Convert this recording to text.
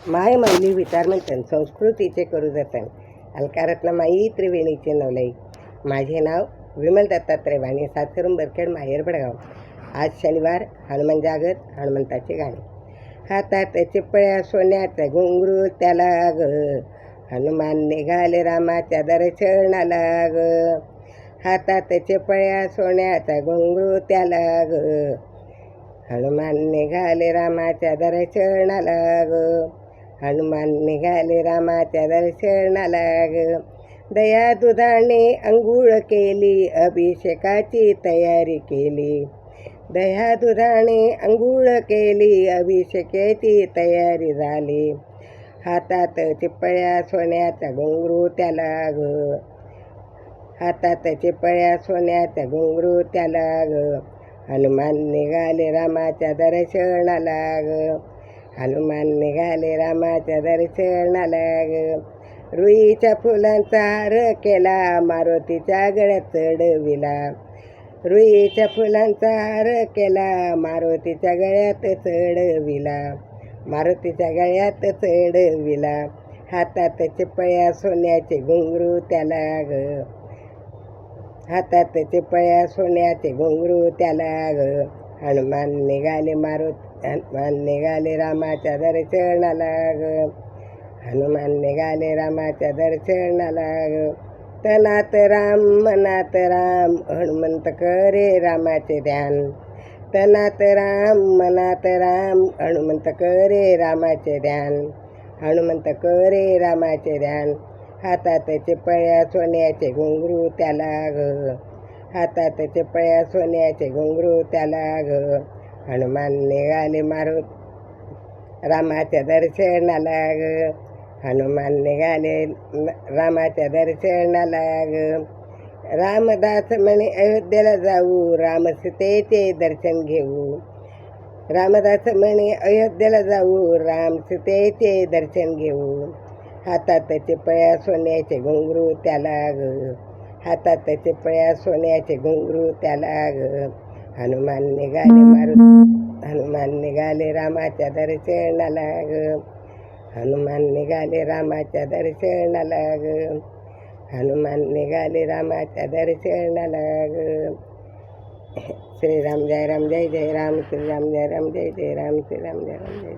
माय मैली विचारमंथन संस्कृतीचे करू जतन अलकारत्न माई त्रिवेणीचे नवलाई. माझे नाव विमल दत्तात्रय वाणी, सासरून बरखेड, माहेर भडगाव. आज शनिवार. हनुमान जागत, हनुमंताचे गाणे. हातात चिपळ्या सोन्याचा घुंगरू त्याला ग, हनुमान निघाले रामाच्या दर्शनाला ग. हातात चिपळ्या सोन्याचा घुंगरू त्याला ग, हनुमान निघाले रामाच्या दर्शनाला ग. हनुमान निघाले रामाच्या दर्शनाला ग. दया दुधाने अंघोळ केली, अभिषेकाची तयारी केली. दया दुधाने अंघोळ केली, अभिषेकाची तयारी झाली. हातात चिपळ्या सोन्याचा घुंगरू त्याला ग, हातात चिपळ्या सोन्याचा घुंगरू त्याला ग. हनुमान निघाले रामाच्या दर्शनाला ग, हनुमान निघाले रामाच्या दर्शनाला ग. रुईच्या फुलांचा हार केला, मारुतीच्या गळ्यात चढविला. रुईच्या फुलांचा हार केला, मारुतीच्या गळ्यात चढविला. मारुतीच्या गळ्यात चढविला. हातात चिपळ्या सोन्याचे घुंगरू त्याला ग, हातात चिपळ्या सोन्याचे घुंगरू त्याला ग. हनुमान निघाले हनुमान निघाले रामाच्या दर्शनाला ग, हनुमान निघाले रामाच्या दर्शनाला ग. तनात राम मनात राम, हनुमंत करे रामाचे ध्यान. तनात राम मनात राम, हनुमंत करे रामाचे ध्यान. हनुमंत करे रामाचे ध्यान. हातात चिपळ्या सोन्याचे घुंगरू त्याला ग, हातात चिपळ्या सोन्याचे घुंगरू त्याला ग. हनुमान निघाले रामाच्या दर्शनाला ग, हनुमान निघाले रामाच्या दर्शनाला ग. रामदास म्हणे अयोध्येला जाऊ, राम सीतेचे दर्शन घेऊ. रामदास म्हणे अयोध्येला जाऊ, राम सीतेचे दर्शन घेऊ. हातात चिपळ्या सोन्याचे घुंगरू त्याला ग, हातात चिपळ्या सोन्याचे घुंगरू त्याला ग. हनुमान निघाले हनुमान निघाले रामाच्या दर्शनाला ग, हनुमान निघाले रामाच्या दर्शनाला ग. हनुमान निघाले रामाच्या दर्शनाला ग. श्रीराम जय राम जय जय राम, श्रीराम जय राम जय जय राम, श्रीराम जय राम जय.